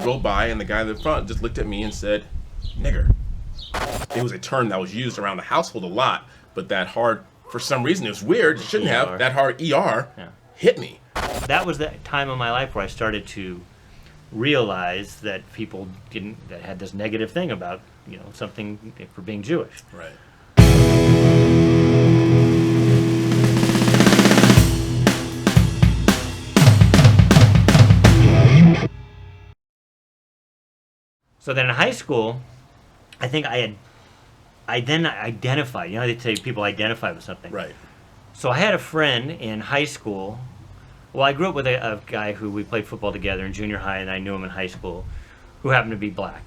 drove by, and the guy in the front just looked at me and said, "Nigger." It was a term that was used around the household a lot, but that hard, for some reason, it was weird. It shouldn't have. That hard ER hit me. That was the time of my life where I started to realize that people that had this negative thing about, something for being Jewish. Right. So then in high school, I think I then identified. They say people identify with something. Right. So I had a friend in high school. Well, I grew up with a guy who we played football together in junior high, and I knew him in high school, who happened to be black.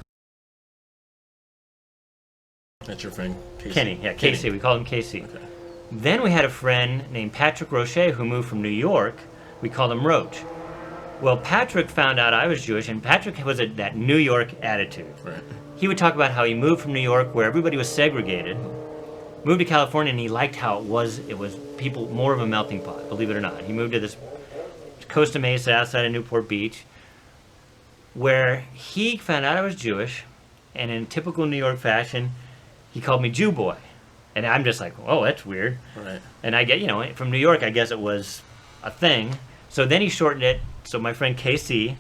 That's your friend, Casey? Kenny, yeah, Casey. Kenny. We called him Casey. Okay. Then we had a friend named Patrick Roche who moved from New York. We called him Roach. Well, Patrick found out I was Jewish, and Patrick was that New York attitude. Right. He would talk about how he moved from New York, where everybody was segregated, moved to California, and he liked how it was people more of a melting pot, believe it or not. He moved to this Costa Mesa outside of Newport Beach, where he found out I was Jewish, and in typical New York fashion, he called me Jew boy. And I'm just like, oh, that's weird. Right. And I get, from New York, I guess it was a thing. So then he shortened it. So my friend KC,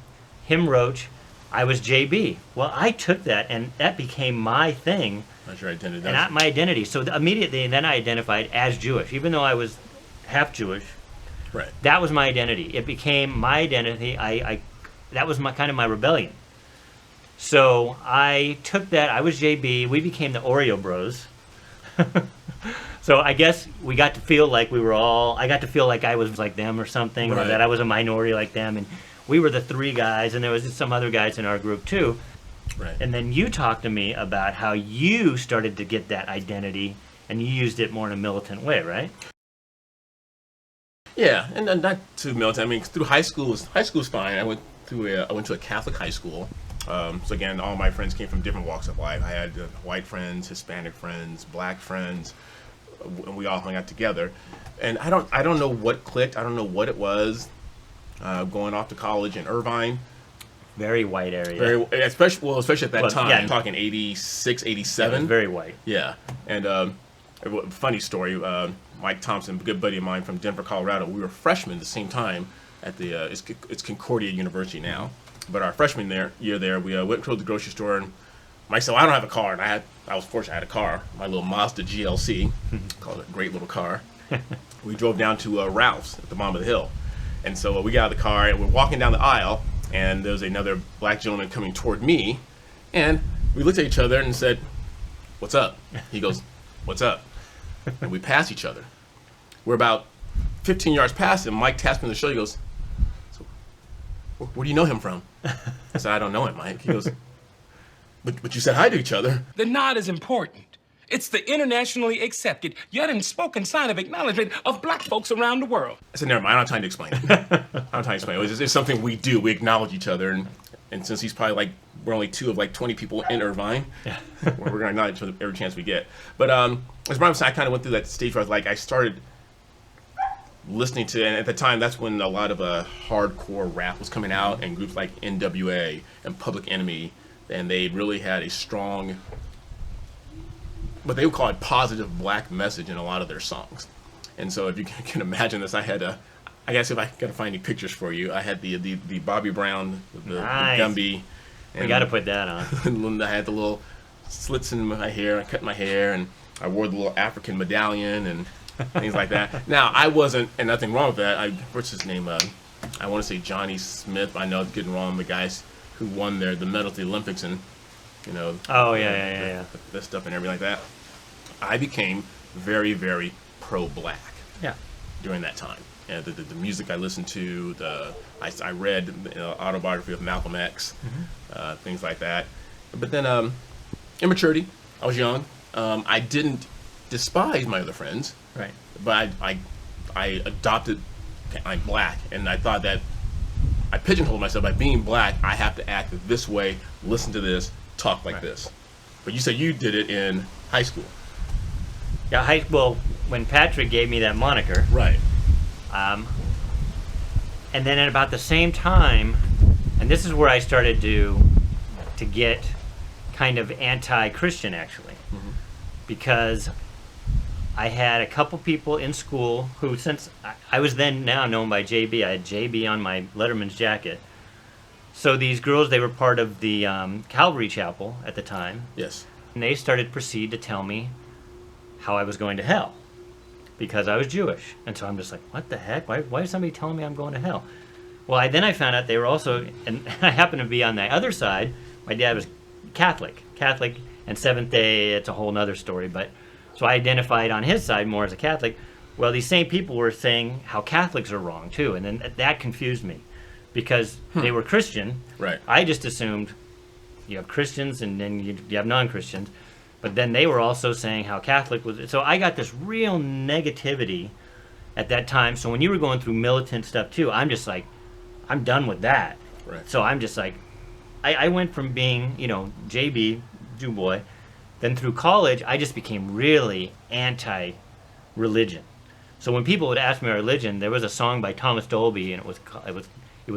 him Roach, I was JB. Well, I took that, and that became my thing. That's your identity. And my identity. So immediately, then I identified as Jewish, even though I was half Jewish. Right. That was my identity. It became my identity. That was kind of my rebellion. So I took that. I was JB. We became the Oreo Bros. So I guess we got to feel like I got to feel like I was like them or something, right. or that I was a minority like them. And we were the three guys, and there was some other guys in our group too. Right. And then you talked to me about how you started to get that identity, and you used it more in a militant way, right? Yeah, and not too militant. I mean, through high school was fine. I went to a Catholic high school. So again, all my friends came from different walks of life. I had white friends, Hispanic friends, black friends, and we all hung out together. And I don't know what clicked. I don't know what it was. Going off to college in Irvine. Very white area. Especially at that time. Yeah. I'm talking 86, 87. Very white. Yeah. And funny story, Mike Thompson, a good buddy of mine from Denver, Colorado, we were freshmen at the same time at the, it's Concordia University now. But our freshman year there, we went to the grocery store, and Mike said, well, I don't have a car. And I was fortunate I had a car, my little Mazda GLC, called it a great little car. We drove down to Ralph's at the bottom of the hill. And so we got out of the car, and we're walking down the aisle, and there was another black gentleman coming toward me, and we looked at each other and said, "What's up?" He goes, "What's up?" And we passed each other. We're about 15 yards past him. Mike taps me on the shoulder. He goes, "So, where do you know him from?" I said, "I don't know him, Mike." He goes, but you said hi to each other." The nod is important. It's the internationally accepted, yet unspoken sign of acknowledgement of black folks around the world. I said, never mind, I don't have time to explain it. I don't have time to explain it. It's something we do. We acknowledge each other. And since he's probably we're only two of 20 people in Irvine, we're going to acknowledge each other every chance we get. But as Brian said, I kind of went through that stage where I started listening to, and at the time, that's when a lot of hardcore rap was coming out, and groups like NWA and Public Enemy, and they really had a strong, what they would call it, positive black message in a lot of their songs. And so if you can imagine this, I had I guess if I got to find any pictures for you, I had the Bobby Brown, the nice. Gumby. And we got to put that on. I had the little slits in my hair. I cut my hair, and I wore the little African medallion and things like that. Now, I wasn't, and nothing wrong with that. What's his name? I want to say Johnny Smith. I know it's getting wrong. The guys who won the medal at the Olympics and, Oh, yeah. The stuff and everything like that. I became very, very pro-black. Yeah. During that time. And the music I listened to, I read the autobiography of Malcolm X, things like that. But then immaturity. I was young. I didn't despise my other friends. Right. But I adopted, I'm black, and I thought that I pigeonholed myself by being black. I have to act this way, listen to this, talk like this. But you said you did it in high school. Yeah, when Patrick gave me that moniker. Right. And then at about the same time, And this is where I started to get kind of anti-Christian, actually, because I had a couple people in school who, since I was then now known by JB, I had JB on my Letterman's jacket. So these girls, they were part of the Calvary Chapel at the time. Yes. And they started to proceed to tell me how I was going to hell because I was Jewish. And so I'm just like, what the heck? Why is somebody telling me I'm going to hell? Well, then I found out they were also, and I happened to be on the other side. My dad was Catholic, and Seventh-day, it's a whole nother story. But so I identified on his side more as a Catholic. Well, these same people were saying how Catholics are wrong too, and then that confused me because they were Christian. Right. I just assumed you have Christians and then you have non-Christians, but then they were also saying how Catholic was. So I got this real negativity at that time. So when you were going through militant stuff too, I'm just like, I'm done with that. Right. So I'm just like, I went from being, JB, Jew boy, then through college, I just became really anti-religion. So when people would ask me my religion, there was a song by Thomas Dolby, and it was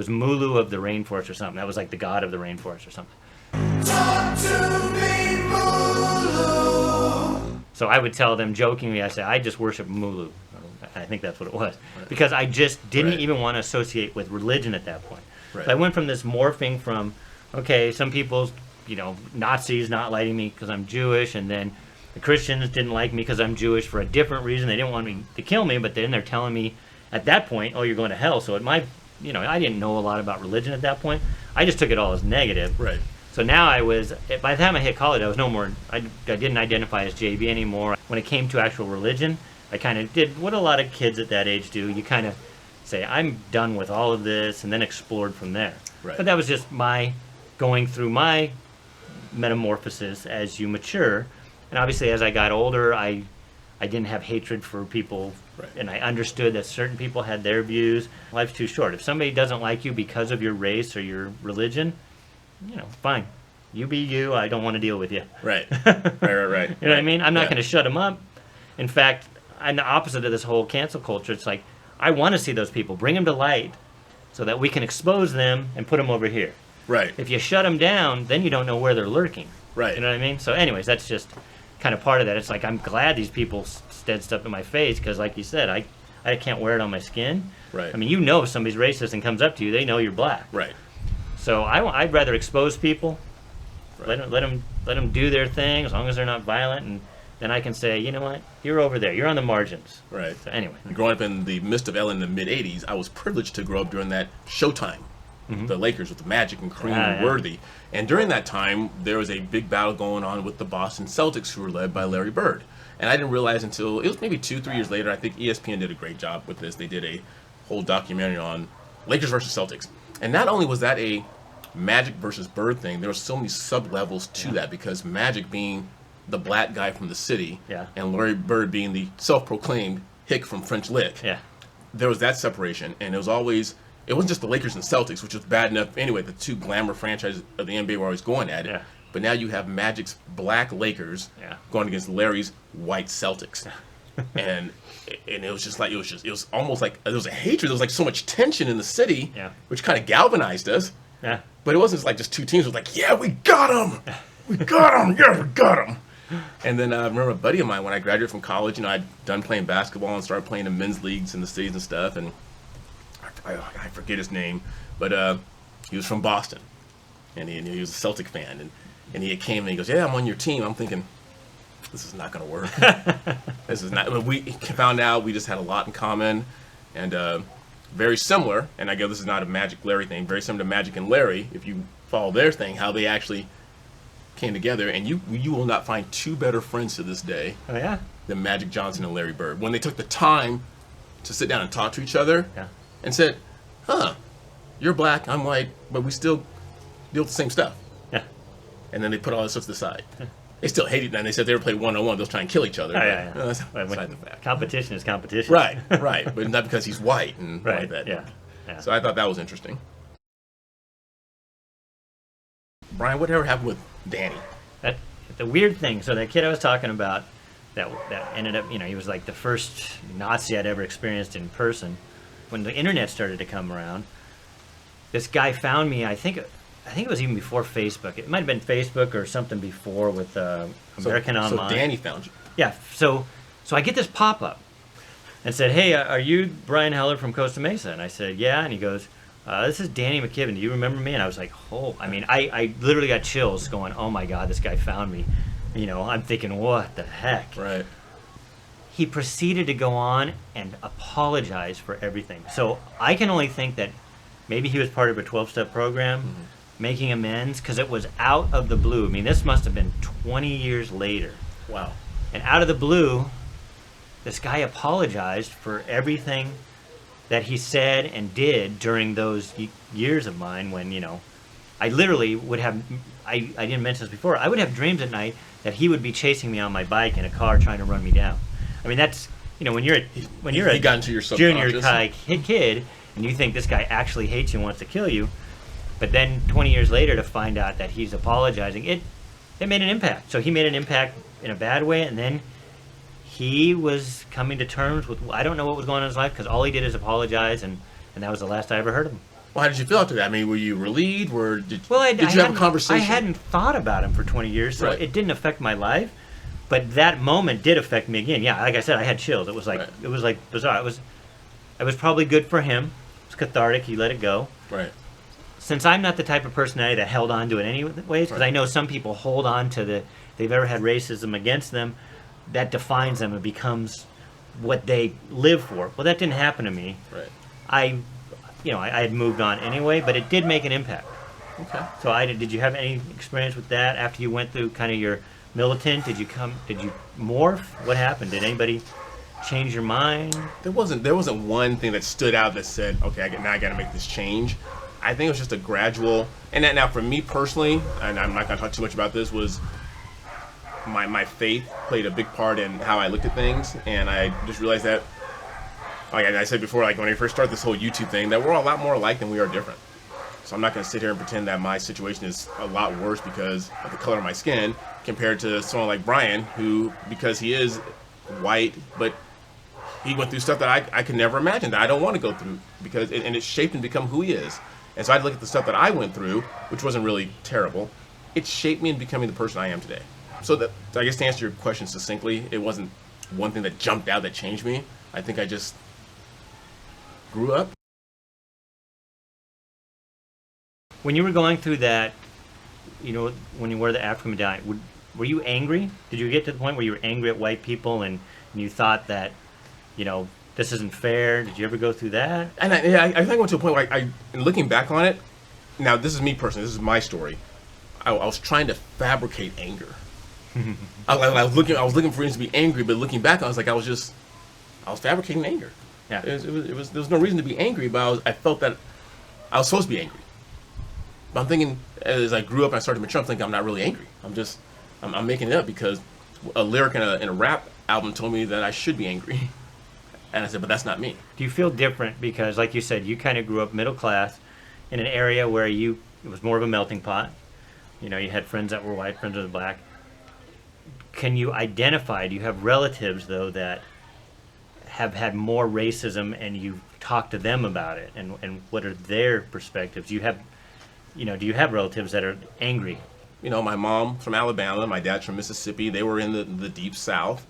Mulu of the Rainforest or something. That was like the god of the rainforest or something. Talk to me, Mulu. So I would tell them jokingly, I say, I just worship Mulu. I think that's what it was. Right. Because I just didn't even want to associate with religion at that point. Right. So I went from this morphing from, okay, some people's, Nazis not liking me because I'm Jewish, and then the Christians didn't like me because I'm Jewish for a different reason. They didn't want me to kill me, but then they're telling me at that point, oh, you're going to hell. So I didn't know a lot about religion at that point. I just took it all as negative. Right. So now by the time I hit college, I was no more, I didn't identify as JB anymore. When it came to actual religion, I kind of did what a lot of kids at that age do. You kind of say, I'm done with all of this, and then explored from there. Right. But that was just my going through my metamorphosis as you mature. And obviously, as I got older, I didn't have hatred for people, right. And I understood that certain people had their views. Life's too short. If somebody doesn't like you because of your race or your religion, fine. You be you. I don't want to deal with you. Right. Right. You know what I mean? I'm not going to shut them up. In fact, I'm the opposite of this whole cancel culture. It's like, I want to see those people. Bring them to light so that we can expose them and put them over here. Right. If you shut them down, then you don't know where they're lurking. Right. You know what I mean? So anyways, that's just kind of part of that. It's like, I'm glad these people said stuff in my face because, like you said, I can't wear it on my skin. Right. I mean, if somebody's racist and comes up to you, they know you're black. Right. So I'd rather expose people, right. let them do their thing as long as they're not violent, and then I can say, you know what, you're over there, you're on the margins. Right. So anyway, growing up in the midst of LA in the mid '80s, I was privileged to grow up during that Showtime. The Lakers with the Magic and Kareem and Worthy. And during that time, there was a big battle going on with the Boston Celtics, who were led by Larry Bird. And I didn't realize until it was maybe 2-3 years later. I think ESPN did a great job with this. They did a whole documentary on Lakers versus Celtics. And not only was that a Magic versus Bird thing, there were so many sub-levels to that, because Magic being the black guy from the city, and Larry Bird being the self-proclaimed hick from French Lick. There was that separation, and it wasn't just the Lakers and Celtics, which was bad enough anyway. The two glamour franchises of the NBA were always going at it. But now you have Magic's black Lakers going against Larry's white Celtics. and it was just like, it was almost like there was a hatred. There was like so much tension in the city, which kind of galvanized us. But it wasn't like just two teams. It was like, yeah, we got him. We got him. Yeah, we got him. And then I remember a buddy of mine, when I graduated from college, I'd done playing basketball and started playing in men's leagues in the cities and stuff. And I forget his name, but he was from Boston, and he was a Celtic fan, and he came and he goes, "Yeah, I'm on your team." I'm thinking, this is not going to work. This is not. We found out we just had a lot in common, and very similar. And I guess this is not a Magic Larry thing. Very similar to Magic and Larry, if you follow their thing, how they actually came together. And you will not find two better friends to this day. Than Magic Johnson and Larry Bird, when they took the time to sit down and talk to each other. And said, you're black, I'm white, but we still deal with the same stuff. And then they put all this stuff to the side. They still hate it, and they said they ever play one-on-one, they'll try and kill each other. That's beside the fact. Competition is competition. Right, but not because he's white and like that. So I thought that was interesting. Brian, whatever happened with Danny? The weird thing, so that kid I was talking about, that ended up, he was like the first Nazi I'd ever experienced in person. When the internet started to come around, this guy found me. I think it was even before Facebook. It might have been Facebook or something before with American Online. So Danny found you. Yeah. So I get this pop up and said, "Hey, are you Brian Heller from Costa Mesa?" And I said, "Yeah." And he goes, "This is Danny McKibben. Do you remember me?" And I was like, "Oh!" I mean, I literally got chills, going, "Oh my God, this guy found me." You know, I'm thinking, "What the heck?" Right. He proceeded to go on and apologize for everything. So I can only think that maybe he was part of a 12-step program, making amends, because it was out of the blue. I mean, this must have been 20 years later. Wow. And out of the blue, this guy apologized for everything that he said and did during those years of mine when, you know, I literally would have, I didn't mention this before, I would have dreams at night that he would be chasing me on my bike in a car trying to run me down. I mean, that's, you know, when you're He got into your junior subconscious. kid and you think this guy actually hates you and wants to kill you, but then 20 years later to find out that he's apologizing, it made an impact. So he made an impact in a bad way, and then he was coming to terms with, I don't know what was going on in his life, because all he did is apologize, and that was the last I ever heard of him. Well, how did you feel after that? I mean, were you relieved? Did I you have a conversation? I hadn't thought about him for 20 years, so Right. it didn't affect my life. But that moment did affect me again. Yeah, like I said, I had chills. It was like Right. it was like bizarre. It was probably good for him. It was cathartic. He let it go. Right. Since I'm not the type of personality that held on to it anyways, because Right. I know some people hold on to they've ever had racism against them, that defines them and becomes what they live for. Well, that didn't happen to me. Right. I had moved on anyway, but it did make an impact. Okay. So did you have any experience with that after you went through kind of your militant? Did you morph? What happened? Did anybody change your mind? There wasn't one thing that stood out that said, okay, now I got to make this change. I think it was just a gradual, and that now for me personally, and I'm not going to talk too much about this, was my faith played a big part in how I looked at things, and I just realized that, like I said before, like when I first started this whole YouTube thing, that we're all a lot more alike than we are different. So I'm not going to sit here and pretend that my situation is a lot worse because of the color of my skin compared to someone like Brian, who, because he is white, but he went through stuff that I could never imagine, that I don't want to go through, because it shaped him to become who he is. And so I'd look at the stuff that I went through, which wasn't really terrible. It shaped me into becoming the person I am today. So that, I guess to answer your question succinctly, it wasn't one thing that jumped out that changed me. I think I just grew up. When you were going through that, you know, when you wore the African medallion, were you angry? Did you get to the point where you were angry at white people and you thought that, you know, this isn't fair? Did you ever go through that? And I think I went to a point where and looking back on it, now this is me personally, this is my story. I was trying to fabricate anger. I was looking for reasons to be angry, but looking back, I was fabricating anger. Yeah. There was no reason to be angry, but I felt that I was supposed to be angry. But I'm thinking, as I grew up and I started to mature, I'm thinking I'm not really angry. I'm making it up because a lyric in a rap album told me that I should be angry. And I said, but that's not me. Do you feel different because, like you said, you kind of grew up middle class in an area where it was more of a melting pot? You know, you had friends that were white, friends that were black. Can you identify, do you have relatives, though, that have had more racism and you've talked to them about it? And what are their perspectives? Do you have relatives that are angry? You know, my mom from Alabama, my dad's from Mississippi. They were in the deep South.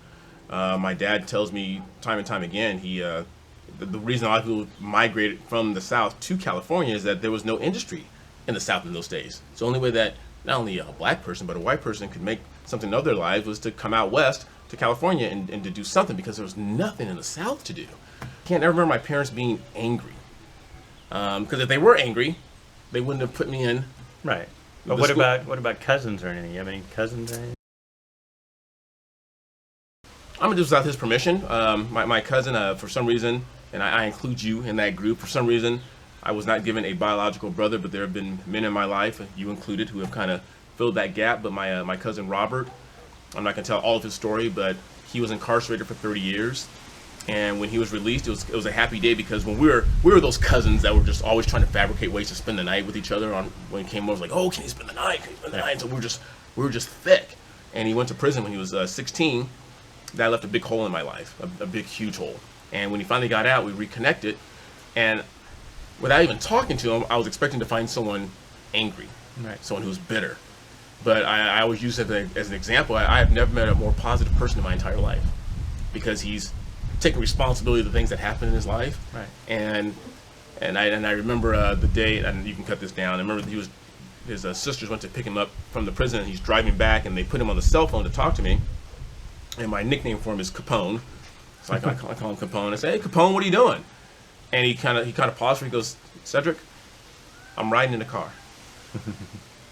My dad tells me time and time again, the reason a lot of people migrated from the South to California is that there was no industry in the South in those days. So the only way that not only a black person, but a white person could make something of their lives was to come out west to California and to do something, because there was nothing in the South to do. I can't ever remember my parents being angry. Because if they were angry, they wouldn't have put me in. Right. But what about cousins or anything? You have any cousins or anything? I'm gonna do this without his permission. My cousin, for some reason, and I include you in that group, for some reason, I was not given a biological brother, but there have been men in my life, you included, who have kind of filled that gap. But my cousin Robert, I'm not gonna tell all of his story, but he was incarcerated for 30 years. And when he was released, it was a happy day, because when we were those cousins that were just always trying to fabricate ways to spend the night with each other. When he came over, it was like, oh, can you spend the night? Can you spend the night? So we were just thick. And he went to prison when he was 16. That left a big hole in my life, a big, huge hole. And when he finally got out, we reconnected. And without even talking to him, I was expecting to find someone angry, Right. someone who's bitter. But I always use it as an example. I have never met a more positive person in my entire life, because he's taking responsibility of the things that happen in his life. Right. And I remember the day, and you can cut this down. I remember his sisters went to pick him up from the prison, and he's driving back, and they put him on the cell phone to talk to me. And my nickname for him is Capone. So I call him Capone. I say, "Hey, Capone, what are you doing?" And he kind of paused for. He goes, "Cedric, I'm riding in the car."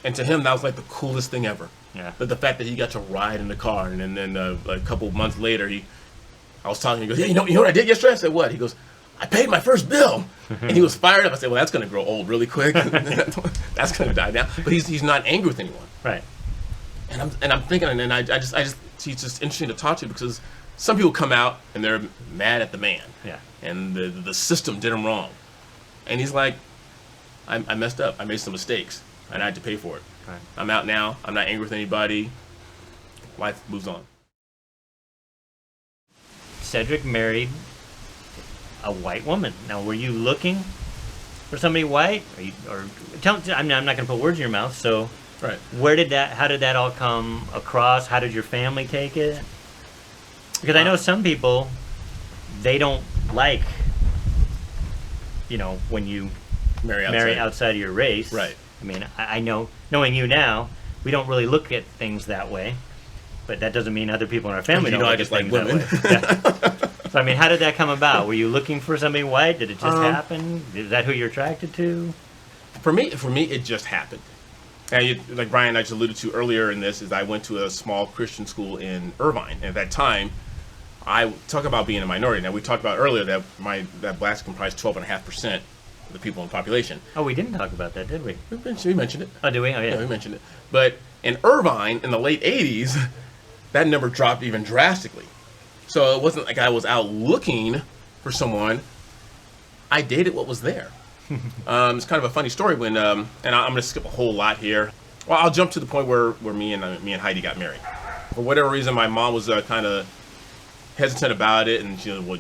And to him, that was like the coolest thing ever. Yeah. The fact that he got to ride in the car, and then a couple of months later, I was talking. He goes, "Yeah, you know what I did yesterday?" I said, "What?" He goes, "I paid my first bill." And he was fired up. I said, "Well, that's going to grow old really quick. That's going to die down." But he's not angry with anyone. Right. And I'm thinking, and I just he's just interesting to talk to, because some people come out and they're mad at the man. Yeah. And the system did him wrong. And he's like, I messed up. I made some mistakes, and I had to pay for it. Right. I'm out now. I'm not angry with anybody. Life moves on. Cedric married a white woman. Now, were you looking for somebody white? I'm not going to put words in your mouth. So, Right. how did that all come across? How did your family take it? Because I know some people, they don't like, when you marry outside of your race. Right. I mean, I know, knowing you now, we don't really look at things that way. But that doesn't mean other people in our family don't I look just at like things women. that way. Yeah. So, I mean, how did that come about? Were you looking for somebody white? Did it just happen? Is that who you're attracted to? For me, it just happened. And like Brian and I just alluded to earlier in this, is I went to a small Christian school in Irvine. And at that time, I talk about being a minority. Now, we talked about earlier that blacks comprise 12.5% of the people in the population. Oh, we didn't talk about that, did we? We mentioned it. Oh, did we? Oh, yeah. Yeah, we mentioned it. But in Irvine, in the late 80s, that number dropped even drastically. So it wasn't like I was out looking for someone. I dated what was there. It's kind of a funny story when, and I'm going to skip a whole lot here. Well, I'll jump to the point where me and Heidi got married. For whatever reason, my mom was kind of hesitant about it, and she was,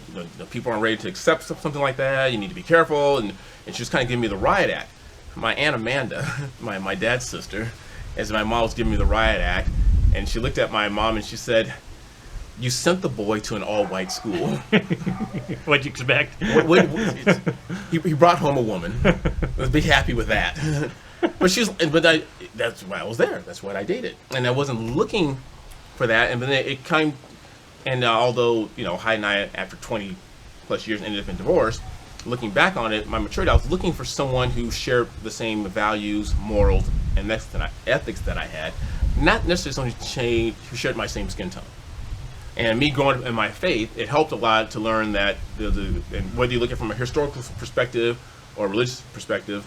people aren't ready to accept something like that. You need to be careful, and she was kind of giving me the riot act. My Aunt Amanda, my dad's sister, as my mom was giving me the riot act, and she looked at my mom and she said, "You sent the boy to an all-white school." What'd you expect? He brought home a woman. Let's be happy with that. That's why I was there. That's what I dated, and I wasn't looking for that. And then it kind, and although Heidi and I, after 20 plus years, ended up in divorce. Looking back on it, my maturity, I was looking for someone who shared the same values, morals, and ethics that I had. Not necessarily someone who shared my same skin tone. And me growing up in my faith, it helped a lot to learn that, and whether you look at it from a historical perspective or a religious perspective,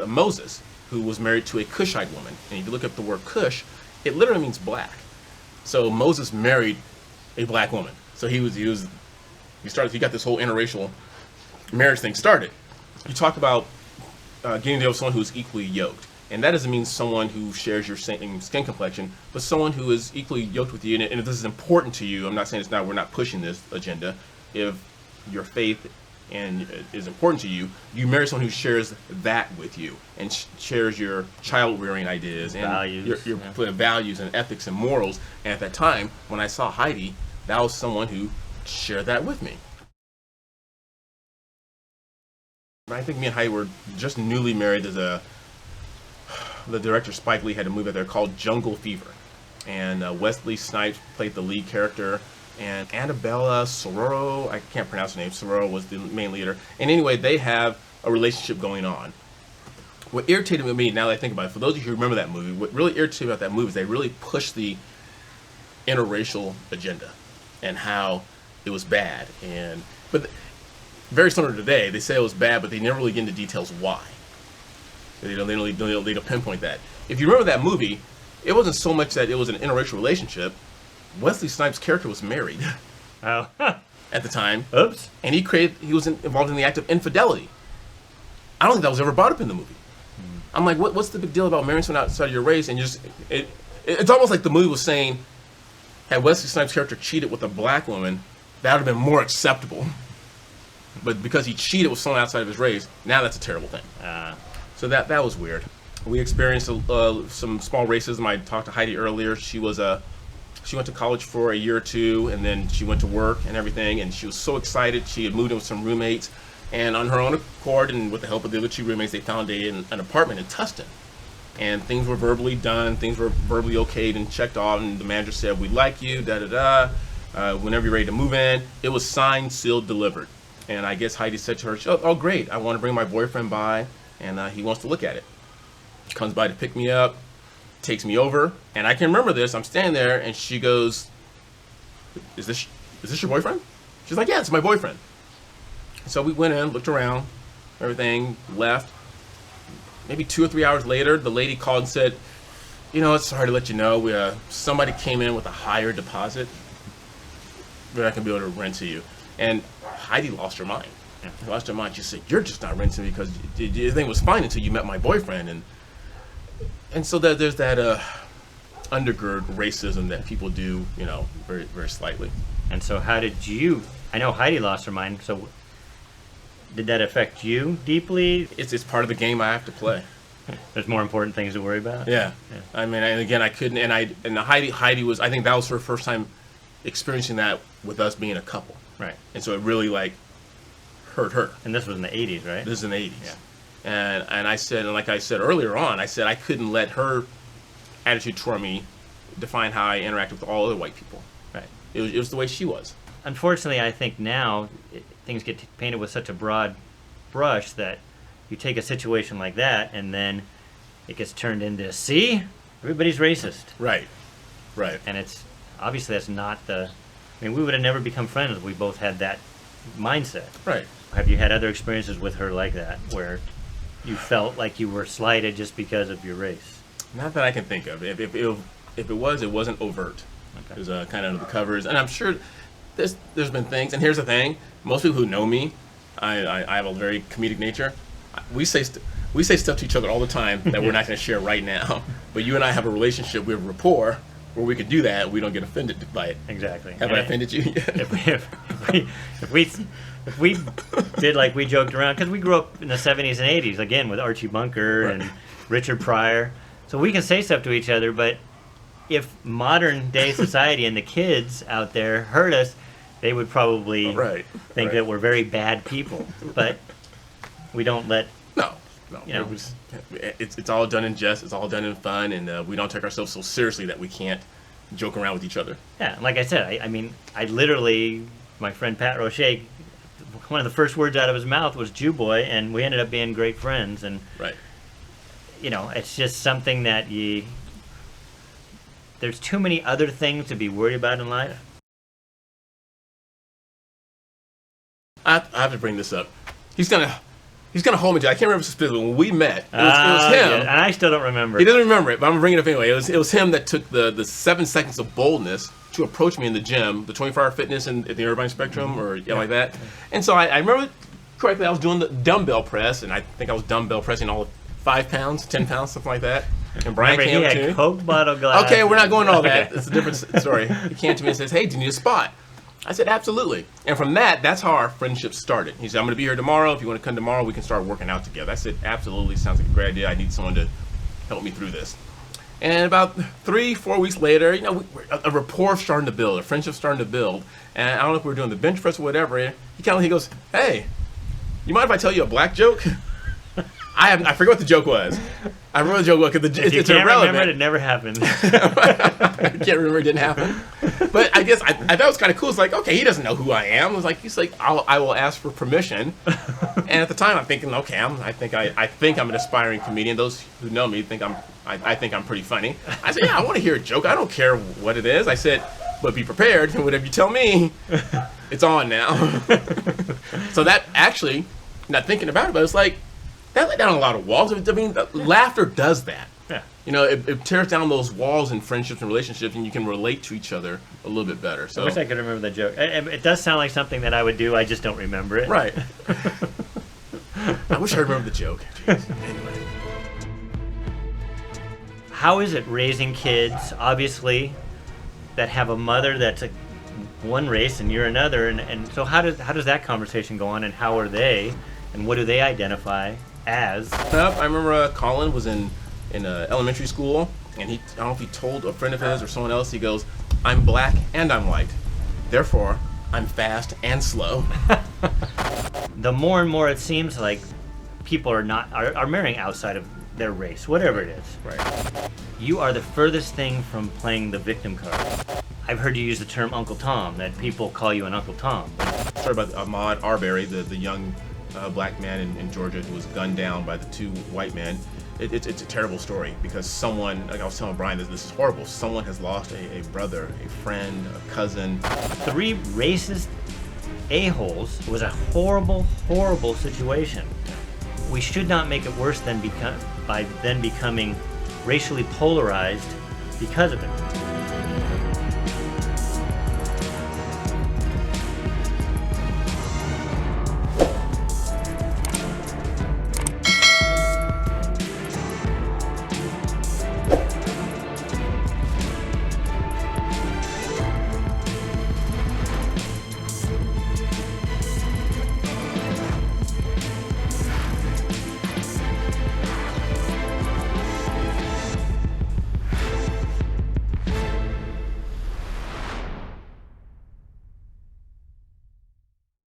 Moses, who was married to a Cushite woman, and if you look up the word Cush, it literally means black. So Moses married a black woman. So he got this whole interracial marriage thing started. You talk about getting to know someone who's equally yoked. And that doesn't mean someone who shares your same skin complexion, but someone who is equally yoked with you. And if this is important to you, I'm not saying we're not pushing this agenda. If your faith is important to you, you marry someone who shares that with you and shares your child rearing ideas and values, your values and ethics and morals. And at that time, when I saw Heidi, that was someone who shared that with me. I think me and Heidi were just newly married. The director Spike Lee had a movie out there called Jungle Fever, and Wesley Snipes played the lead character, and Annabella Sororo, I can't pronounce her name, Sororo was the main leader. And anyway, they have a relationship going on. What irritated me, now that I think about it, for those of you who remember that movie, what really irritated me about that movie is they really pushed the interracial agenda and how it was bad. But very similar to today, they say it was bad, but they never really get into details why. They don't pinpoint that. If you remember that movie, it wasn't so much that it was an interracial relationship. Wesley Snipes' character was married. Oh. At the time. Oops. And he was involved in the act of infidelity. I don't think that was ever brought up in the movie. I'm like, what's the big deal about marrying someone outside of your race? And it's almost like the movie was saying, had Wesley Snipes' character cheated with a black woman, that would have been more acceptable But because he cheated with someone outside of his race, now that's a terrible thing. So that was weird. We experienced some small racism. I talked to Heidi earlier. She went to college for a year or two, and then she went to work and everything, and she was so excited. She had moved in with some roommates, and on her own accord and with the help of the other two roommates, they found an apartment in Tustin. And things were verbally done, things were verbally okayed and checked off, and the manager said, "We like you, da-da-da, whenever you're ready to move in." It was signed, sealed, delivered. And I guess Heidi said to her, "Oh, great, I want to bring my boyfriend by, and he wants to look at it." Comes by to pick me up, takes me over, and I can remember this. I'm standing there, and she goes, is this your boyfriend?" She's like, "Yeah, it's my boyfriend." So we went in, looked around, everything, left. Maybe 2 or 3 hours later, the lady called and said, "It's sorry to let you know, somebody came in with a higher deposit. We're not going to be able to rent to you." And Heidi lost her mind. She lost her mind. She said, "You're just not renting because everything was fine until you met my boyfriend." And so there's that undergird racism that people do, very, very slightly. And so how did you, I know Heidi lost her mind, so did that affect you deeply? It's part of the game I have to play. There's more important things to worry about? Yeah. I mean, and again, I couldn't, and Heidi was, I think that was her first time experiencing that with us being a couple. Right. And so it really, hurt her. And this was in the 80s, right? This is in the 80s. Yeah. And I said, and like I said earlier on, I said I couldn't let her attitude toward me define how I interact with all other white people. Right. It was the way she was. Unfortunately, I think now things get painted with such a broad brush that you take a situation like that and then it gets turned into, see, everybody's racist. Right. Right. And it's obviously that's not the. I mean, we would have never become friends if we both had that mindset. Right. Have you had other experiences with her like that, where you felt like you were slighted just because of your race? Not that I can think of. If it was, it wasn't overt. Okay. It was kind of under the covers, and I'm sure there's been things. And here's the thing: most people who know me, I have a very comedic nature. We say stuff to each other all the time that we're not going to share right now. But you and I have a relationship, we have rapport, where we could do that. We don't get offended by it. Exactly. Have I offended you yet? If we did like we joked around, because we grew up in the 70s and 80s, again, with Archie Bunker and Richard Pryor. So we can say stuff to each other, but if modern day society and the kids out there heard us, they would probably think that we're very bad people. But we don't let... No. It's all done in jest, it's all done in fun, and we don't take ourselves so seriously that we can't joke around with each other. Yeah, like I said, I mean, I literally, my friend Pat Roche, one of the first words out of his mouth was Jew boy, and we ended up being great friends. And it's just something that there's too many other things to be worried about in life. I have to bring this up. He's gonna hold me to. I can't remember specifically when we met. It was him. Yeah, and I still don't remember. He doesn't remember it, but I'm gonna bring it up anyway. It was him that took the 7 seconds of boldness to approach me in the gym, the 24-hour fitness and at the Irvine Spectrum or like that. And so I remember correctly. I was doing the dumbbell press, and I think I was dumbbell pressing all of 5 pounds, 10 pounds, something like that. And Brian came up to me. He had Coke bottle glass. Okay, we're not going to all that. It's a different story. He came to me and says, "Hey, do you need a spot?" I said, "Absolutely." And from that's how our friendship started. He said, "I'm going to be here tomorrow. If you want to come tomorrow, we can start working out together." I said, "Absolutely. Sounds like a great idea. I need someone to help me through this." And about 3-4 weeks later, a rapport starting to build, a friendship starting to build. And I don't know if we were doing the bench press or whatever. He goes, "Hey, you mind if I tell you a black joke?" I forget what the joke was. I remember the joke was because it's irrelevant. Remember it never happened. I can't remember, it didn't happen. But I guess I thought it was kind of cool. It's like, okay, he doesn't know who I am. He's like, I will ask for permission. And at the time, I'm thinking, okay, I think I'm an aspiring comedian. Those who know me think I think I'm pretty funny. I said, "Yeah, I want to hear a joke. I don't care what it is." I said, "But be prepared. Whatever you tell me, it's on now." So that actually, not thinking about it, but it's like, that let down a lot of walls. I mean, laughter does that. Yeah. It tears down those walls in friendships and relationships, and you can relate to each other a little bit better. So I wish I could remember the joke. It does sound like something that I would do. I just don't remember it. Right. I wish I remembered the joke. Jeez. Anyway. How is it raising kids, obviously, that have a mother that's one race and you're another, and so how does that conversation go on, and how are they, and what do they identify as? I remember Colin was in elementary school, and I don't know if he told a friend of his or someone else, he goes, I'm black and I'm white, therefore I'm fast and slow. The more and more it seems like people are marrying outside of their race, whatever it is. Right. You are the furthest thing from playing the victim card. I've heard you use the term Uncle Tom, that people call you an Uncle Tom. Story about Ahmaud Arbery, the young black man in Georgia who was gunned down by the two white men. It's a terrible story because someone, like I was telling Brian, this is horrible. Someone has lost a brother, a friend, a cousin. 3 racist a-holes was a horrible, horrible situation. We should not make it worse than by then becoming racially polarized because of it.